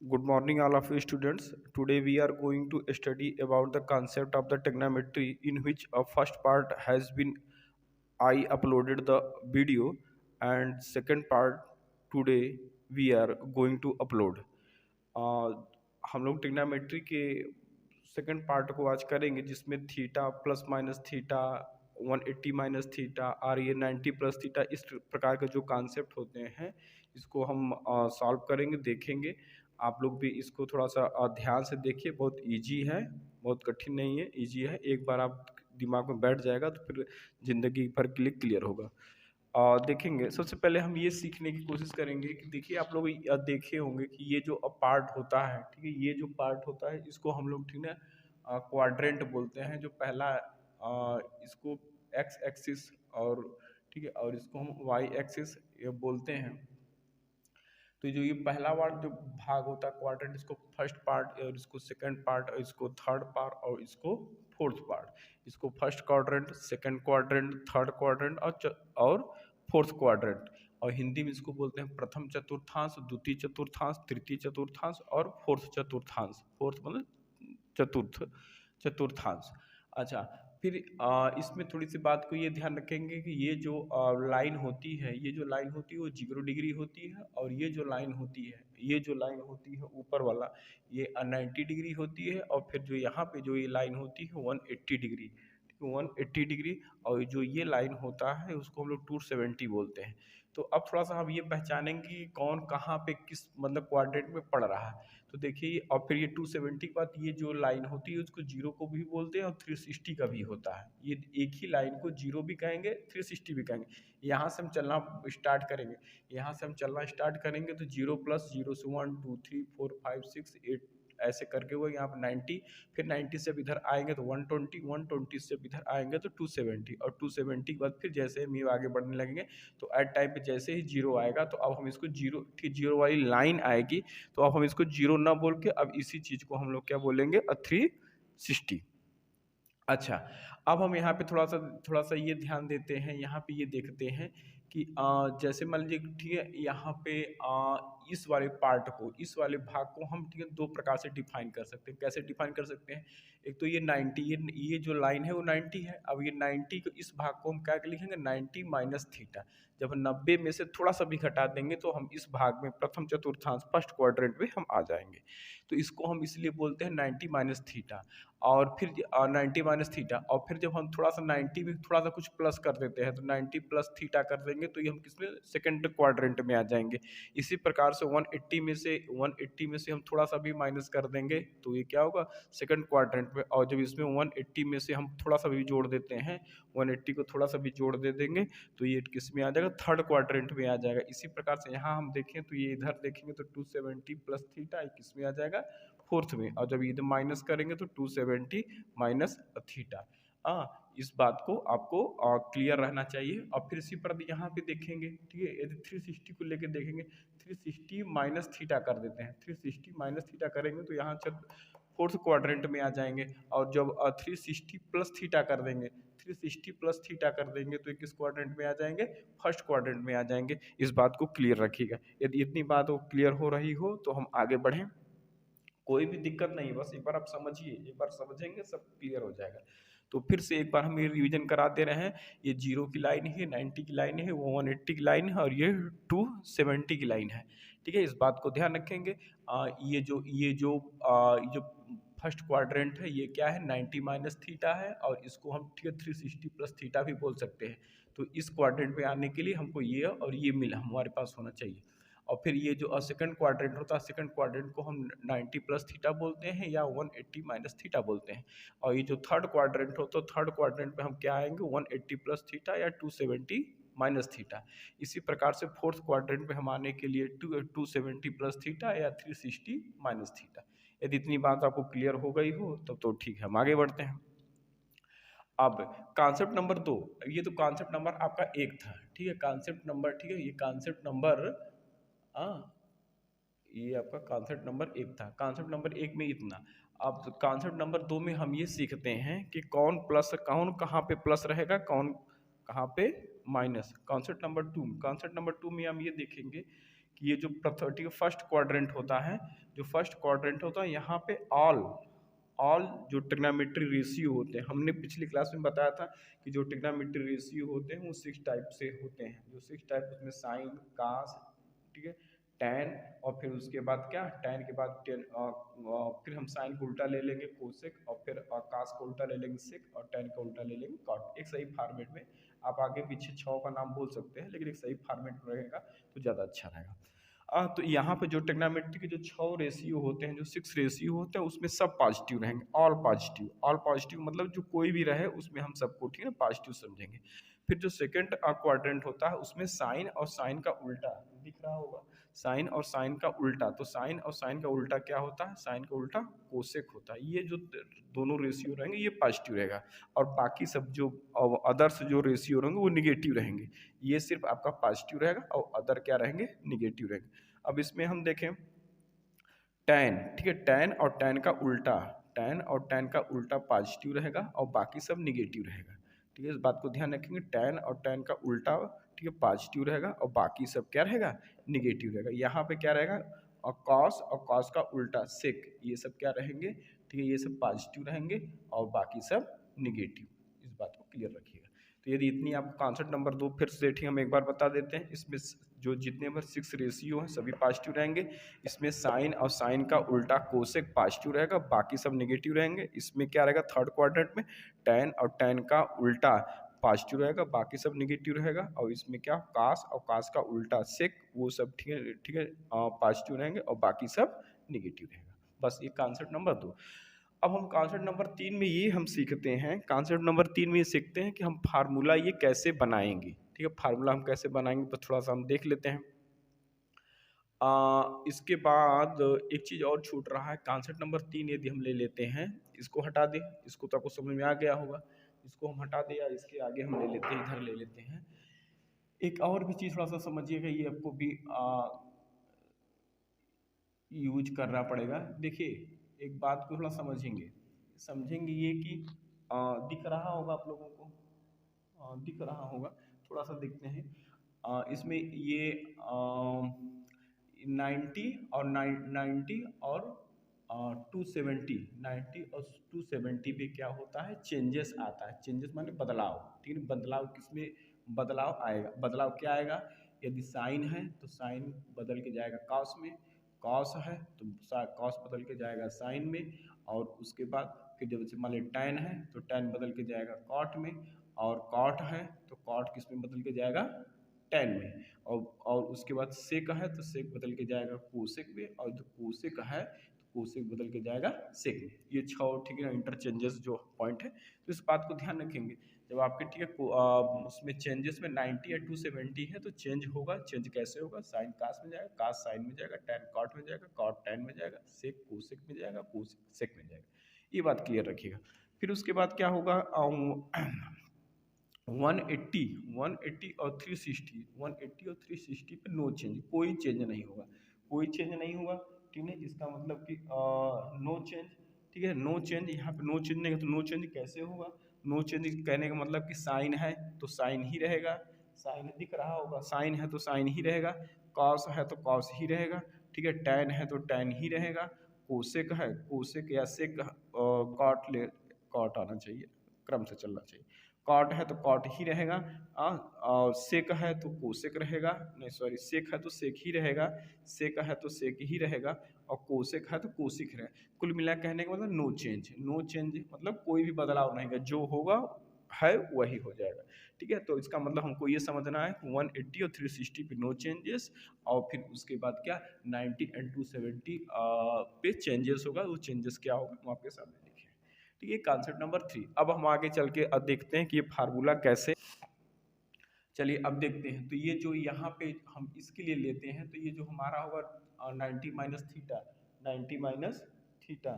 Good morning, all of you students. Today we are going to study about the concept of the trigonometry, in which a first part has been I uploaded the video, and second part today we are going to upload. हम लोग trigonometry के second part को आज करेंगे, जिसमें theta plus minus theta 180 minus theta और ये 90 plus theta, इस प्रकार के जो कॉन्सेप्ट होते हैं इसको हम सॉल्व करेंगे, देखेंगे। आप लोग भी इसको थोड़ा सा ध्यान से देखिए। बहुत इजी है, बहुत कठिन नहीं है, इजी है। एक बार आप दिमाग में बैठ जाएगा तो फिर ज़िंदगी भर के लिए क्लियर होगा। देखेंगे, सबसे पहले हम ये सीखने की कोशिश करेंगे कि देखिए, आप लोग देखे होंगे कि ये जो पार्ट होता है, ठीक है, ये जो पार्ट होता है इसको हम लोग, ठीक है, क्वाड्रेंट बोलते हैं। जो पहला इसको एक्स एक्सिस और, ठीक है, और इसको हम वाई एक्सिस ये बोलते हैं। तो जो ये पहला वाला जो भाग होता है क्वाड्रेंट, इसको फर्स्ट पार्ट और इसको सेकंड पार्ट और इसको थर्ड पार्ट और इसको फोर्थ पार्ट। इसको first quadrant, second quadrant, third quadrant और फोर्थ क्वाड्रेंट। और हिंदी में इसको बोलते हैं प्रथम चतुर्थांश, द्वितीय चतुर्थांश, तृतीय चतुर्थांश और फोर्थ चतुर्थांश। फोर्थ मतलब चतुर्थांश। अच्छा, फिर इसमें थोड़ी सी बात को ये ध्यान रखेंगे कि ये जो लाइन होती है, ये जो लाइन होती है वो 0 डिग्री होती है, और ये जो लाइन होती है, ये जो लाइन होती है ऊपर वाला, ये 90 डिग्री होती है। और फिर जो यहाँ पे जो ये लाइन होती है 180 डिग्री, 180 डिग्री। और जो ये लाइन होता है उसको हम लोग 270 बोलते हैं। तो अब थोड़ा सा हम ये पहचानेंगे कि कौन कहाँ पे किस मतलब क्वाड्रेंट में पड़ रहा है। तो देखिए, और फिर ये 270 के बाद ये जो लाइन होती है उसको 0 को भी बोलते हैं और 360 का भी होता है। ये एक ही लाइन को 0 भी कहेंगे, 360 भी कहेंगे। यहाँ से हम चलना स्टार्ट करेंगे, यहाँ से हम चलना स्टार्ट करेंगे तो 0 प्लस 0 से 1 2 3 4 5 6 8 ऐसे करके हुआ यहाँ पर 90। फिर 90 से अब इधर आएंगे तो 120, 120 से अब इधर आएंगे तो 270, और 270 के बाद फिर जैसे हम ये आगे बढ़ने लगेंगे तो एट टाइम पे जैसे ही 0 आएगा तो अब हम इसको 0, ठीक, 0 वाली लाइन आएगी तो अब हम इसको 0 ना बोल के अब इसी चीज़ को हम लोग क्या बोलेंगे, 360। अच्छा, अब हम यहाँ पे थोड़ा सा ये ध्यान देते हैं, यहाँ पे ये देखते हैं कि जैसे मान लीजिए, ठीक है, यहाँ पे इस वाले पार्ट को, इस वाले भाग को हम, ठीक है, दो प्रकार से डिफाइन कर सकते हैं। कैसे डिफाइन कर सकते हैं? एक तो ये 90, ये जो लाइन है वो 90 है। अब ये 90 को, इस भाग को हम क्या लिखेंगे, 90 माइनस थीटा। जब 90 में से थोड़ा सा भी घटा देंगे तो हम इस भाग में प्रथम चतुर्थांश फर्स्ट क्वाड्रेंट में हम आ जाएंगे। तो इसको हम इसलिए बोलते हैं 90 माइनस थीटा। और फिर 90 माइनस थीटा, और फिर जब हम थोड़ा सा 90 में थोड़ा सा कुछ प्लस कर देते हैं तो 90 प्लस थीटा कर देंगे तो ये हम किसमें, सेकंड क्वाड्रेंट में आ जाएंगे। इसी प्रकार से 180 में से हम थोड़ा सा भी माइनस कर देंगे तो ये क्या होगा, सेकंड क्वाड्रेंट में। और जब इसमें 180 में से हम थोड़ा सा भी जोड़ देते हैं, 180 को थोड़ा सा भी जोड़ दे देंगे तो ये किस में आ जाएगा, थर्ड क्वाड्रेंट में आ जाएगा। इसी प्रकार से यहाँ हम देखें तो ये इधर देखेंगे तो 270 प्लस थीटा किस में आ जाएगा, फोर्थ में। और जब इधर माइनस करेंगे तो 270 माइनस थीटा। इस बात को आपको क्लियर रहना चाहिए। और फिर इसी पर यहाँ पे देखेंगे, ठीक है, यदि 360 को लेके देखेंगे, 360 माइनस थीटा कर देते हैं, 360 माइनस थीटा करेंगे तो यहाँ चल फोर्थ क्वाड्रेंट में आ जाएंगे। और जब 360 प्लस थीटा कर देंगे, 360 प्लस थीटा कर देंगे तो किस क्वाड्रेंट में आ जाएंगे, फर्स्ट क्वाड्रेंट में आ जाएंगे। इस बात को क्लियर रखिएगा। यदि इतनी बात वो क्लियर हो रही हो तो हम आगे बढ़ें, कोई भी दिक्कत नहीं, बस एक बार आप समझिए, एक बार समझेंगे सब क्लियर हो जाएगा। तो फिर से एक बार हम ये रिवीजन करा दे रहे हैं। ये 0 की लाइन है, 90 की लाइन है, वो 180 की लाइन है, और ये 270 की लाइन है। ठीक है, इस बात को ध्यान रखेंगे। ये जो फर्स्ट क्वाड्रेंट है ये क्या है, 90 माइनस थीटा है, और इसको हम, ठीक है, 360 प्लस थीटा भी बोल सकते हैं। तो इस क्वाड्रेंट में आने के लिए हमको ये और ये मिला हमारे पास होना चाहिए। और फिर ये जो सेकंड क्वाड्रेंट होता है, सेकंड क्वाड्रेंट को हम 90 प्लस थीटा बोलते हैं या 180 माइनस थीटा बोलते हैं। और ये जो थर्ड क्वाड्रेंट होता है, थर्ड क्वाड्रेंट में हम क्या आएंगे, 180 प्लस थीटा या 270 माइनस थीटा। इसी प्रकार से फोर्थ क्वाड्रेंट में हम आने के लिए 270 प्लस थीटा या 360 माइनस थीटा। यदि इतनी बात आपको क्लियर हो गई हो तब तो ठीक है, हम आगे बढ़ते हैं। अब कॉन्सेप्ट नंबर 2, ये तो कॉन्सेप्ट नंबर आपका 1 था, ठीक है, कॉन्सेप्ट नंबर, ठीक है, ये कॉन्सेप्ट नंबर, हाँ, ये आपका कॉन्सेप्ट नंबर 1 था। कॉन्सेप्ट नंबर 1 में इतना। अब कॉन्सेप्ट नंबर 2 में हम ये सीखते हैं कि कौन प्लस, कौन कहाँ पे प्लस रहेगा, कौन कहाँ पे माइनस। कॉन्सेप्ट नंबर 2 में हम ये देखेंगे कि ये जो ठीक है फर्स्ट क्वाड्रेंट होता है, जो फर्स्ट क्वाड्रेंट होता है यहाँ पे ऑल जो ट्रिग्नोमेट्री रेशियो होते हैं, हमने पिछली क्लास में बताया था कि जो ट्रिग्नोमेट्री रेशियो होते हैं वो 6 टाइप से होते हैं, जो 6 टाइप उसमें साइन, कास, ठीक है, टैन, और फिर उसके बाद क्या, टैन के बाद फिर हम साइन को उल्टा ले लेंगे कोसेक, और फिर कास को उल्टा ले लेंगे सेक, और टैन का उल्टा ले लेंगे कॉट। एक सही फॉर्मेट में आप आगे पीछे 6 का नाम बोल सकते हैं, लेकिन एक सही फॉर्मेट में रहेगा तो ज़्यादा अच्छा रहेगा। तो यहाँ पे जो ट्रिग्नोमेट्री के जो 6 रेशियो होते हैं, जो 6 रेशियो होते हैं, उसमें सब पॉजिटिव रहेंगे, ऑल पॉजिटिव मतलब जो कोई भी रहे उसमें हम सबको ठीक है ना पॉजिटिव समझेंगे। फिर जो सेकंड क्वाड्रेंट होता है उसमें साइन और साइन का उल्टा दिख रहा होगा, साइन और साइन का उल्टा, तो साइन और साइन का उल्टा क्या होता है, साइन का उल्टा कोसेक होता है। ये जो दोनों रेशियो रहेंगे ये पॉजिटिव रहेगा, और बाकी सब जो अदर्स जो रेशियो रहेंगे वो निगेटिव रहेंगे। ये सिर्फ आपका पॉजिटिव रहेगा और अदर क्या रहेंगे, निगेटिव रहेंगे। अब इसमें हम देखें टैन, ठीक है, टैन और टैन का उल्टा, टैन और टैन का उल्टा पॉजिटिव रहेगा और बाकी सब निगेटिव रहेगा, ठीक है, इस बात को ध्यान रखेंगे। टैन और टैन का उल्टा ठीक है पॉजिटिव रहेगा और बाकी सब क्या रहेगा, निगेटिव रहेगा। यहाँ पे क्या रहेगा, और कॉस का उल्टा सेक, ये सब क्या रहेंगे, ठीक है, ये सब पॉजिटिव रहेंगे और बाकी सब निगेटिव। इस बात को क्लियर रखिएगा। तो यदि इतनी आपको कॉन्सेप्ट नंबर 2 फिर से ठीक हम एक बार बता देते हैं। इसमें जो जितने पर 6 रेशियो हैं सभी पॉजिटिव रहेंगे। इसमें साइन और साइन का उल्टा कोसेक पॉजिटिव रहेगा, बाकी सब नेगेटिव रहेंगे। इसमें क्या रहेगा, थर्ड क्वाड्रेंट में टैन और टैन का उल्टा पॉजिटिव रहेगा, बाकी सब निगेटिव रहेगा। और इसमें क्या, कास और कास का उल्टा सेक, वो सब ठीक है पॉजिटिव रहेंगे और बाकी सब निगेटिव रहेगा। बस ये कॉन्सेप्ट नंबर 2। अब हम कॉन्सेप्ट नंबर 3 में ये हम सीखते हैं, कॉन्सेप्ट नंबर 3 में ये सीखते हैं कि हम फार्मूला ये कैसे बनाएंगे, ठीक है, फार्मूला हम कैसे बनाएंगे तो थोड़ा सा हम देख लेते हैं। इसके बाद एक चीज़ और छूट रहा है, कॉन्सेप्ट नंबर 3 यदि हम ले लेते हैं, इसको हटा दें, इसको तो आपको समझ में आ गया होगा, इसको हम हटा दें या इसके आगे हम ले लेते हैं, इधर ले लेते हैं। एक और भी चीज़ थोड़ा सा समझिएगा, ये आपको भी यूज करना पड़ेगा। देखिए एक बात को थोड़ा समझेंगे ये कि दिख रहा होगा आप लोगों को, दिख रहा होगा, थोड़ा सा देखते हैं। इसमें ये 90 और 90 और 270, 90 और 270 पे क्या होता है, चेंजेस आता है। चेंजेस माने बदलाव, ठीक है, बदलाव किसमें बदलाव आएगा, बदलाव क्या आएगा, यदि साइन है तो साइन बदल के जाएगा कॉस में, कॉस है तो कॉस बदल के जाएगा साइन में, और उसके बाद फिर जब से मान लीजिए टैन है तो टैन बदल के जाएगा कॉट में, और कॉट है तो कॉट किस में बदल के जाएगा, टैन में, और उसके बाद सेक है तो सेक बदल के जाएगा कोसेक में, और जो कोसेक है तो कोसेक बदल के जाएगा सेक में। ये 6 ठीक है ना इंटरचेंजेस जो पॉइंट है, तो इस बात को ध्यान रखेंगे। जब आपके ठीक है उसमें चेंजेस में 90 या 270 है तो चेंज होगा, चेंज कैसे होगा, साइन कास में जाएगा, कास साइन में जाएगा, टैन कॉट में जाएगा, कॉट टैन में जाएगा, सेक कोसेक में जाएगा, कोसेक सेक में जाएगा। ये बात क्लियर रखिएगा। फिर उसके बाद क्या होगा, 180 180 और 360, 180 और 360 पे नो चेंज, कोई चेंज नहीं होगा, कोई चेंज नहीं होगा, ठीक है, इसका मतलब कि नो चेंज, ठीक है, नो चेंज। यहाँ पे नो चेंज नहीं है तो नो चेंज कैसे होगा, नो चेंज कहने का मतलब कि साइन है तो साइन ही रहेगा, साइन दिख रहा होगा, साइन है तो साइन ही रहेगा, कॉस है तो कॉस ही रहेगा, ठीक है, टैन है तो टैन ही रहेगा, कोसेक है कोसेक या सेक, कॉट आना चाहिए, क्रम से चलना चाहिए, कॉट है तो कॉट ही रहेगा, और सेक है तो कोसेक रहेगा, नहीं सॉरी सेक है तो सेक ही रहेगा, सेक है तो सेक ही रहेगा, और कोसेक है तो कोसिक रहेगा। कुल मिला कहने का मतलब नो चेंज, नो चेंज मतलब कोई भी बदलाव नहीं है, जो होगा है वही हो जाएगा, ठीक है। तो इसका मतलब हमको ये समझना है 180 और 360 पे नो चेंजेस, और फिर उसके बाद क्या 90 एंड 270 पे चेंजेस होगा, वो चेंजेस क्या होगा हम आपके सामने लिखे, ठीक है, कॉन्सेप्ट नंबर 3। अब हम आगे चल के अब देखते हैं कि ये फार्मूला कैसे, चलिए अब देखते हैं। तो ये जो यहाँ पे हम इसके लिए लेते हैं तो ये जो हमारा होगा 90 माइनस थीटा, 90 माइनस थीटा,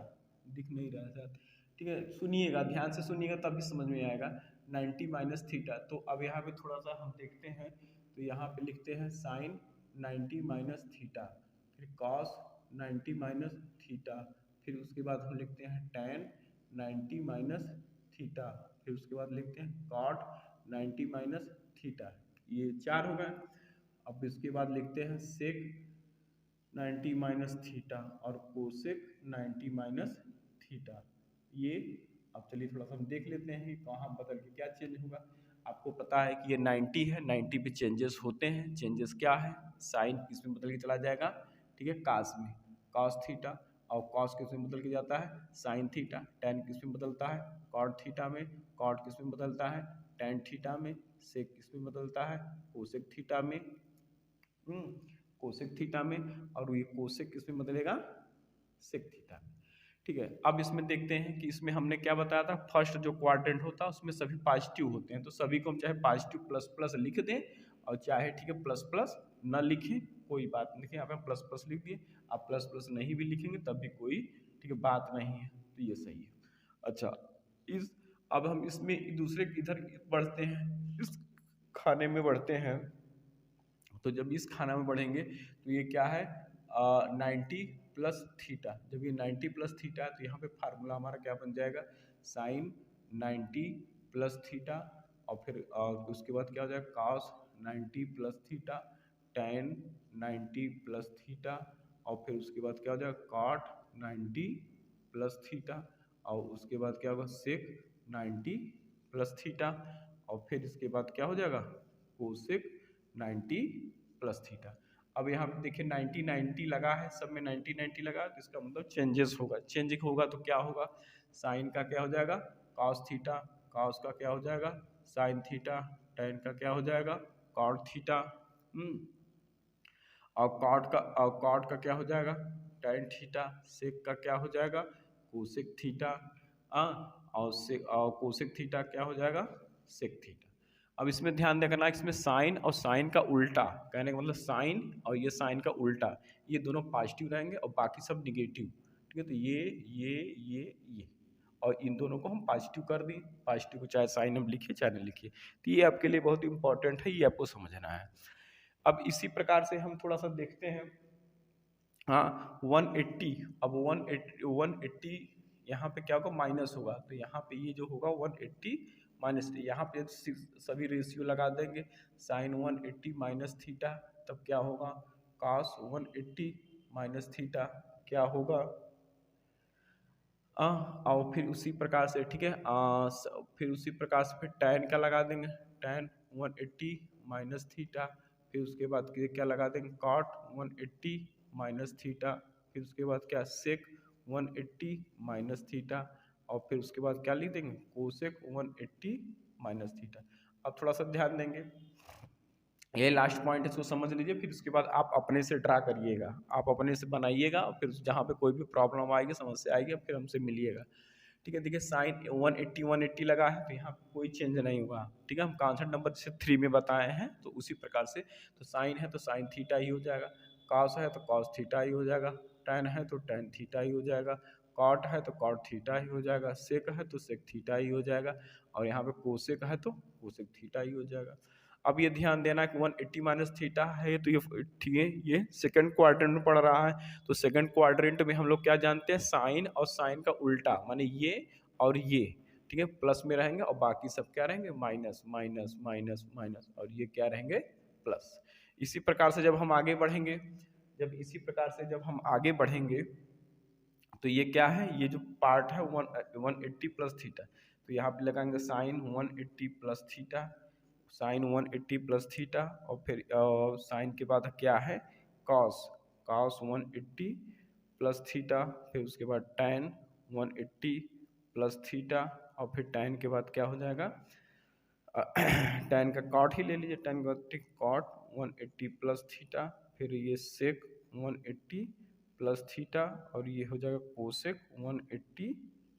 दिख नहीं रहा है शायद, ठीक है, सुनिएगा ध्यान से सुनिएगा तभी समझ में आएगा। 90 माइनस थीटा, तो अब यहाँ पे थोड़ा सा हम देखते हैं, तो यहाँ पे लिखते हैं साइन 90 माइनस थीटा, फिर कॉस 90 माइनस थीटा, फिर उसके बाद हम लिखते हैं टैन 90 माइनस थीटा, फिर उसके बाद लिखते हैं कॉट 90 माइनस थीटा, ये 4 हो गए। अब इसके बाद लिखते हैं सेक 90 माइनस थीटा और कोसेक 90 माइनस थीटा। ये अब चलिए थोड़ा सा हम देख लेते हैं कि कहाँ बदल के क्या चेंज होगा। आपको पता है कि ये 90 है, 90 पे चेंजेस होते हैं। चेंजेस क्या है, साइन इसमें बदल के चला जाएगा, ठीक है, कास में, कॉस थीटा, और कॉस किस में बदल के जाता है, साइन थीटा। टेन किस में बदलता है, कॉट थीटा में। कॉट किस में बदलता है, टेन थीटा में। सेक किस में बदलता है, कोसेक थीटा में। कोसेक थीटा में। और ये कोसेक किस में बदलेगा, सेक थीटा में। ठीक है, अब इसमें देखते हैं कि इसमें हमने क्या बताया था, फर्स्ट जो क्वाड्रेंट होता है उसमें सभी पॉजिटिव होते हैं, तो सभी को हम चाहे पॉजिटिव प्लस प्लस लिख दें और चाहे, ठीक है, प्लस प्लस न लिखें, कोई बात नहीं। देखिए यहाँ पे प्लस प्लस लिख दिए, आप प्लस प्लस नहीं भी लिखेंगे तब भी कोई, ठीक है, बात नहीं है, तो ये सही है। अच्छा, इस अब हम इसमें दूसरे इधर बढ़ते हैं, इस खाने में बढ़ते हैं। तो जब इस खाना में बढ़ेंगे तो ये क्या है, 90 प्लस थीटा। जब ये 90 प्लस थीटा है तो यहाँ पे फार्मूला हमारा क्या बन जाएगा, साइन 90 प्लस थीटा, और फिर उसके बाद क्या हो जाएगा, cos 90 plus theta, ten 90 plus theta, और फिर उसके बाद क्या हो जाएगा, कॉट 90 प्लस थीटा, और उसके बाद क्या होगा, सेक 90 प्लस थीटा, और फिर इसके बाद क्या हो जाएगा, कोसेक 90 प्लस थीटा। अब यहाँ पे देखिए 90 90 लगा है, सब में 90 90 लगा है, तो इसका मतलब चेंजेस होगा। चेंजिंग होगा तो क्या होगा, साइन का क्या हो जाएगा, कॉस थीटा, कॉस का क्या हो जाएगा, साइन थीटा, टेन का क्या हो जाएगा, कॉट थीटा, और कॉट का क्या हो जाएगा, टेन थीटा, सेक का क्या हो जाएगा, कोसेक थीटा, और कोसेक थीटा क्या हो जाएगा, सेक थीटा। अब इसमें ध्यान देना, इसमें साइन और साइन का उल्टा, कहने का मतलब साइन और ये साइन का उल्टा, ये दोनों पॉजिटिव रहेंगे और बाकी सब निगेटिव, ठीक है। तो ये और इन दोनों को हम पॉजिटिव कर दें, पॉजिटिव को चाहे साइन हम लिखिए चाहे नहीं लिखिए, तो ये आपके लिए बहुत इंपॉर्टेंट है, ये आपको समझना है। अब इसी प्रकार से हम थोड़ा सा देखते हैं, हाँ 180, अब 180 यहाँ पे क्या होगा, माइनस होगा, तो यहाँ पे ये जो होगा 180 माइनस, यहाँ पे सभी रेशियो लगा देंगे, साइन 180 माइनस थीटा, तब क्या होगा, कॉस 180 माइनस थीटा क्या होगा, और फिर उसी प्रकार से, ठीक है, फिर उसी प्रकार से फिर tan का लगा देंगे, tan 180 माइनस थीटा, फिर उसके बाद क्या लगा देंगे, cot 180 माइनस थीटा, फिर उसके बाद क्या, sec 180 माइनस थीटा, और फिर उसके बाद क्या लिख देंगे, cosec 180 माइनस थीटा। अब थोड़ा सा ध्यान देंगे, ये लास्ट पॉइंट है, इसको समझ लीजिए, फिर उसके बाद आप अपने से ड्रा करिएगा, आप अपने से बनाइएगा, और फिर जहाँ पे कोई भी प्रॉब्लम आएगी, समस्या आएगी, फिर हमसे मिलिएगा, ठीक है। देखिए साइन 180 लगा है, तो यहाँ पे कोई चेंज नहीं हुआ, ठीक है। हम कॉन्सेप्ट नंबर जैसे 3 में बताए हैं, तो उसी प्रकार से, तो साइन है तो साइन थीटा ही हो जाएगा, कॉस है तो कॉस थीटा ही हो जाएगा, टेन है तो टेन थीटा ही हो जाएगा, कॉट है तो कॉट थीटा ही हो जाएगा, सेक है तो सेक थीटा ही हो जाएगा, और यहाँ पे कोसेक है तो कोसेक थीटा ही हो जाएगा। अब ये ध्यान देना कि 180 माइनस थीटा है, तो ये ठीक है, ये सेकंड क्वाड्रेंट में पड़ रहा है, तो सेकंड क्वाड्रेंट में हम लोग क्या जानते हैं, साइन और साइन का उल्टा, माने ये और ये, ठीक है, प्लस में रहेंगे, और बाकी सब क्या रहेंगे, माइनस माइनस माइनस माइनस, और ये क्या रहेंगे, प्लस। इसी प्रकार से जब हम आगे बढ़ेंगे, जब हम आगे बढ़ेंगे, तो ये क्या है, ये जो पार्ट है 180 प्लस थीटा, तो यहाँ पे लगाएंगे sine 180 plus theta, sine 180 plus theta, और फिर साइन के बाद क्या है, कॉस, कॉस 180 प्लस थीटा, फिर उसके बाद tan 180 प्लस थीटा, और फिर tan के बाद क्या हो जाएगा, tan का कॉट ही ले लीजिए, tan का कॉट 180 प्लस थीटा, फिर ये सेक 180 प्लस थीटा, और ये हो जाएगा कोसेक 180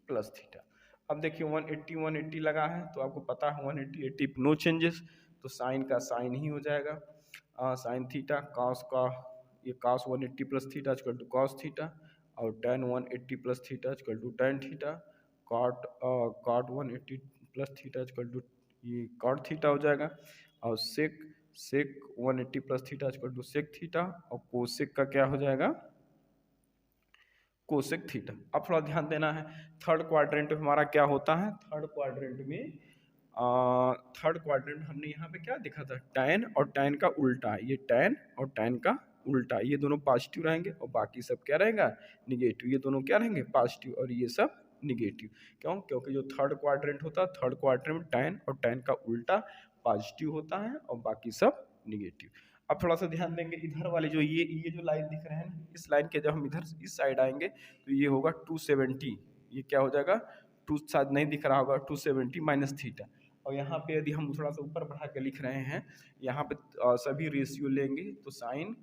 प्लस थीटा। अब देखिए 180 180 लगा है, तो आपको पता है 180 80 नो चेंजेस, तो साइन का साइन ही हो जाएगा, साइन थीटा, कॉस का ये cos 180 plus theta equal to cos theta, और tan 180 plus theta equal to tan theta, cot 180 plus theta equal to ये कॉट थीटा हो जाएगा, और sec 180 plus theta equal to sec theta, और cosec का क्या हो जाएगा, कोसेक थीटा। अब थोड़ा ध्यान देना है, थर्ड क्वाड्रेंट में हमारा क्या होता है, थर्ड क्वाड्रेंट हमने यहाँ पे क्या देखा था, tan और tan का उल्टा, ये tan और tan का उल्टा, ये दोनों पॉजिटिव रहेंगे और बाकी सब क्या रहेगा, निगेटिव। ये दोनों क्या रहेंगे, पॉजिटिव और ये सब निगेटिव। क्यों, क्योंकि जो थर्ड क्वाड्रेंट होता है, थर्ड क्वाड्रेंट में tan और tan का उल्टा पॉजिटिव होता है और बाकी सब निगेटिव। अब थोड़ा सा ध्यान देंगे इधर वाले जो ये जो लाइन दिख रहे हैं ना, इस लाइन के जब हम इधर इस साइड आएंगे तो ये होगा 270, ये क्या हो जाएगा, टू शायद नहीं दिख रहा होगा, 270 माइनस थीटा। और यहाँ पे यदि हम थोड़ा सा ऊपर बढ़ा के लिख रहे हैं, यहाँ पे सभी रेशियो लेंगे तो sine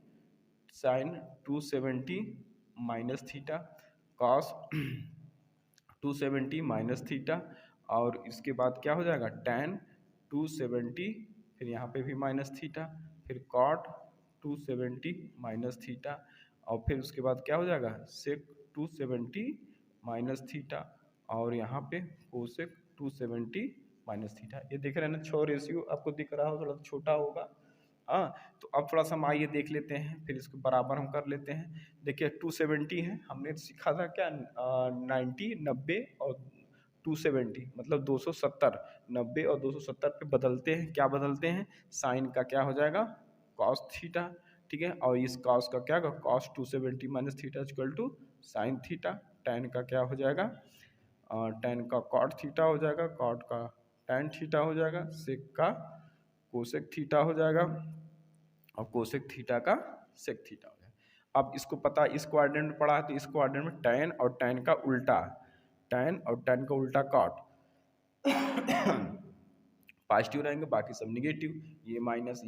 sine 270 minus theta, cos 270 minus theta, और इसके बाद क्या हो जाएगा tan 270, फिर यहाँ पे भी माइनस थीटा, फिर cot 270 माइनस थीटा, और फिर उसके बाद क्या हो जाएगा sec 270 माइनस थीटा, और यहाँ पे कोसेक 270 माइनस थीटा। ये देख रहे हैं ना, 6 रेशियो आपको दिख रहा हो, थोड़ा छोटा होगा। हाँ, तो अब थोड़ा सा हम आइए देख लेते हैं, फिर इसको बराबर हम कर लेते हैं। देखिए 270 है, हमने सीखा था क्या, 90 90 और 270 मतलब 270, 90 और 270 पे बदलते हैं, क्या बदलते हैं, साइन का क्या हो जाएगा, कॉस थीटा, ठीक है। और इस कॉस का क्या, cos 270 minus theta equal to sine theta, tan का क्या हो जाएगा, टैन का कॉट थीटा हो जाएगा, कॉट का टैन थीटा हो जाएगा, सेक का कोसेक थीटा हो जाएगा, और कोसेक थीटा का सेक थीटा हो जाएगा। अब इसको पता, इस क्वाड्रेंट में पढ़ा है तो इस क्वाड्रेंट में टैन और टैन का उल्टा, टैन और टैन का उल्टा कॉट पॉजिटिव रहेंगे, बाकी सब निगेटिव, ये माइनस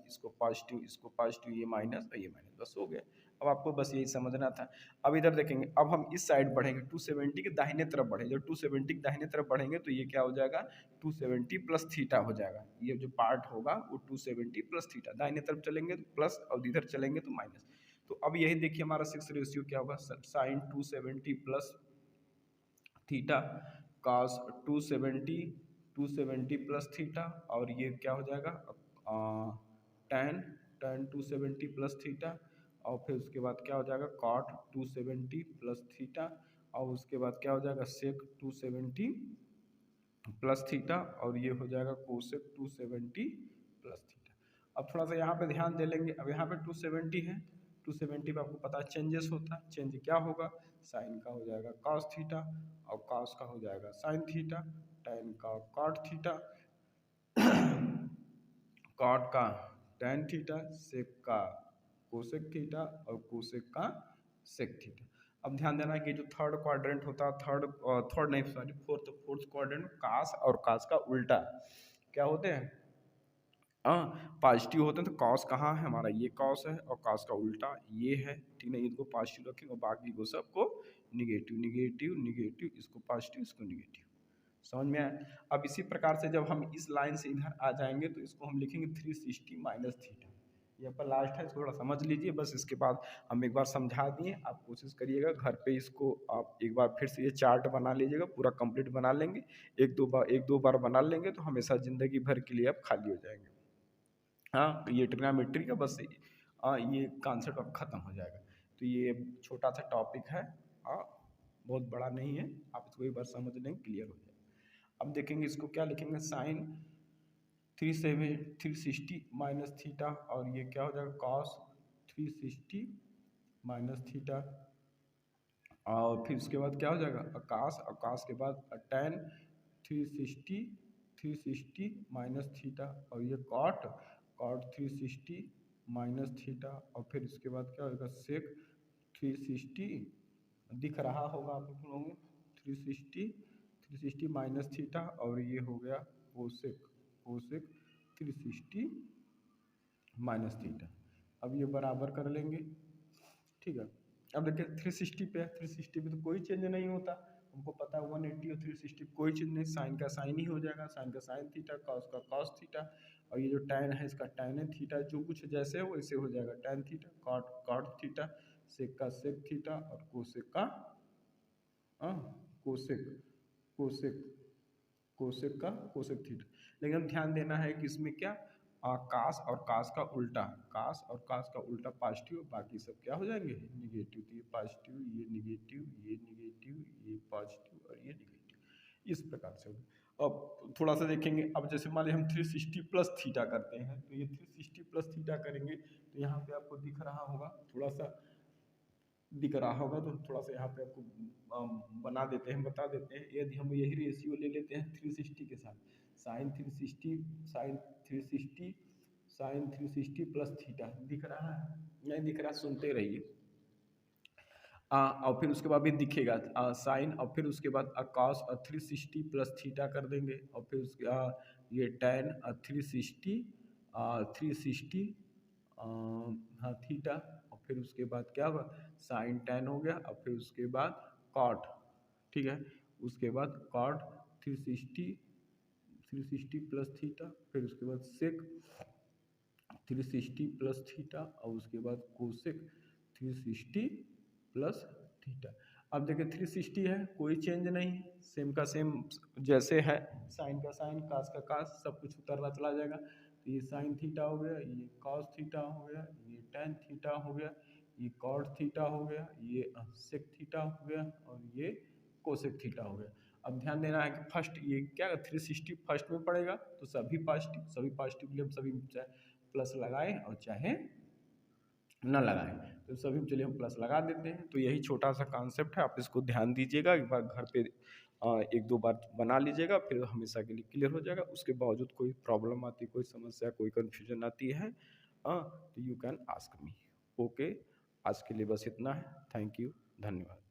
इसको पॉजिटिव ये माइनस और ये माइनस, बस हो गया। अब आपको बस यही समझना था। अब इधर देखेंगे, अब हम इस साइड बढ़ेंगे, 270 के दाहिने तरफ बढ़ेंगे। जब 270 के दाहिने तरफ बढ़ेंगे तो ये क्या हो जाएगा, 270 प्लस थीटा हो जाएगा। ये जो पार्ट होगा वो 270 प्लस थीटा, दाहिने तरफ चलेंगे तो प्लस और इधर चलेंगे तो माइनस। तो अब यही देखिए हमारा 6 रेशियो क्या होगा, sine 270 plus theta, cos 270 plus theta, और ये क्या हो जाएगा, टैन टैन 270 प्लस थीटा, और फिर उसके बाद क्या हो जाएगा, कॉट 270 प्लस थीटा, और उसके बाद क्या हो जाएगा, सेक 270 प्लस थीटा, और ये हो जाएगा कोसेक 270 प्लस थीटा। अब थोड़ा सा यहाँ पे ध्यान दे लेंगे, अब यहाँ पे 270 है, 270 पे आपको पता है चेंजेस होता है, चेंज क्या होगा, साइन का हो जाएगा कॉस थीटा, और कॉस का हो जाएगा साइन थीटा, टैन का कॉट थीटा, कॉट का टैन थीटा, सेक का कोसेक थीटा, और कोसेक का सेक थीटा। अब ध्यान देना कि जो थर्ड क्वाड्रेंट होता है, थर्ड नहीं सॉरी फोर्थ क्वाड्रेंट, कास और कास का उल्टा क्या होते हैं, पॉजिटिव होते हैं। तो कॉस कहाँ है हमारा, ये कॉस है, और कॉस का उल्टा ये है, ठीक है। इनको पॉजिटिव रखेंगे और बाकी को सबको निगेटिव निगेटिव निगेटिव, इसको पॉजिटिव इसको निगेटिव, समझ में आया। अब इसी प्रकार से जब हम इस लाइन से इधर आ जाएंगे तो इसको हम लिखेंगे 360 माइनस थीटा। ये पर लास्ट है, इसको थोड़ा समझ लीजिए बस। इसके बाद हम एक बार समझा दिए, आप कोशिश करिएगा घर पे इसको आप एक बार फिर से ये चार्ट बना लीजिएगा, पूरा कंप्लीट बना लेंगे। एक दो बार बना लेंगे तो हमेशा ज़िंदगी भर के लिए आप खाली हो जाएंगे। हाँ, ये ट्रिग्नोमेट्री का बस ये कॉन्सेप्ट अब ख़त्म हो जाएगा। तो ये छोटा सा टॉपिक है, बहुत बड़ा नहीं है, आप इसको एक बार समझ लेंगे क्लियर हो जाएगा। अब देखेंगे इसको क्या लिखेंगे, साइन 360 माइनस थीटा, और ये क्या हो जाएगा, कॉस 360 माइनस थीटा, और फिर उसके बाद क्या हो जाएगा, आकाश, आकाश के बाद टैन 360 माइनस थीटा, और ये कॉट 360 माइनस थीटा, और फिर इसके बाद क्या होगा, सेक 360 दिख रहा होगा आप लोगों को, 360 माइनस थीटा, और ये हो गया कोसेक 360 माइनस थीटा। अब ये बराबर कर लेंगे, ठीक है। अब देखिए 360 पे है, 360 पे तो कोई चेंज नहीं होता, हमको पता है 180 और 360 कोई चेंज नहीं, साइन का साइन ही हो जाएगा, साइन का साइन थीटा, कॉस का कॉस थीटा, और ये जो टैन है इसका टैन थीटा, जो कुछ जैसे है वैसे हो जाएगा, टैन थीटा, कॉट थीटा, सेक का सेक थीटा, और कोसेक का कोसेक कोसेक कोसेक का कोसेक थीटा। लेकिन हम ध्यान देना है कि इसमें क्या, कास और कास का उल्टा, कास और कास का उल्टा पॉजिटिव, बाकी सब क्या हो जाएंगे, निगेटिव। तो ये पॉजिटिव, ये निगेटिव, ये निगेटिव, ये पॉजिटिव और ये निगेटिव, इस प्रकार से होगा। अब थोड़ा सा देखेंगे, अब जैसे मान लीजिए हम 360 प्लस थीटा करते हैं, तो ये 360 प्लस थीटा करेंगे तो यहाँ पे आपको दिख रहा होगा, थोड़ा सा दिख रहा होगा, तो थोड़ा सा यहाँ पे आपको बना देते हैं, बता देते हैं। यदि हम यही रेशियो ले लेते हैं 360 के साथ, sine 360 sine 360 sine 360 plus theta, दिख रहा है? नहीं दिख रहा, सुनते रहिए। और फिर उसके बाद भी दिखेगा साइन, और फिर उसके बाद कॉस 360 प्लस थीटा कर देंगे, और फिर उसके ये टेन 360 360 हाँ थीटा, और फिर उसके बाद क्या होगा, साइन टेन हो गया, और फिर उसके बाद कॉट, ठीक है, उसके बाद कॉट 360 प्लस थीटा, फिर उसके बाद सेक 360 प्लस थीटा, और उसके बाद कोसेक 360 प्लस थीटा। अब देखिए 360 है, कोई चेंज नहीं, सेम का सेम जैसे है, साइन का साइन, कास का कास, सब कुछ उतरना चला जाएगा। तो ये साइन थीटा हो गया, ये कॉस थीटा हो गया, ये टेन थीटा हो गया, ये कॉट थीटा हो गया, ये सेक थीटा हो गया, और ये कोसेक थीटा हो गया। अब ध्यान देना है कि फर्स्ट ये क्या 360 फर्स्ट में पड़ेगा, तो सभी पॉजिटिव के लिए हम सभी प्लस लगाएं और चाहे न लगाएं, तो सभी चलिए हम प्लस लगा देते हैं। तो यही छोटा सा कॉन्सेप्ट है, आप इसको ध्यान दीजिएगा, एक बार घर पे एक दो बार बना लीजिएगा, फिर हमेशा के लिए क्लियर हो जाएगा। उसके बावजूद कोई प्रॉब्लम आती, कोई समस्या, कोई कन्फ्यूजन आती है तो you can ask me. Okay, आज के लिए बस इतना है। थैंक यू, धन्यवाद।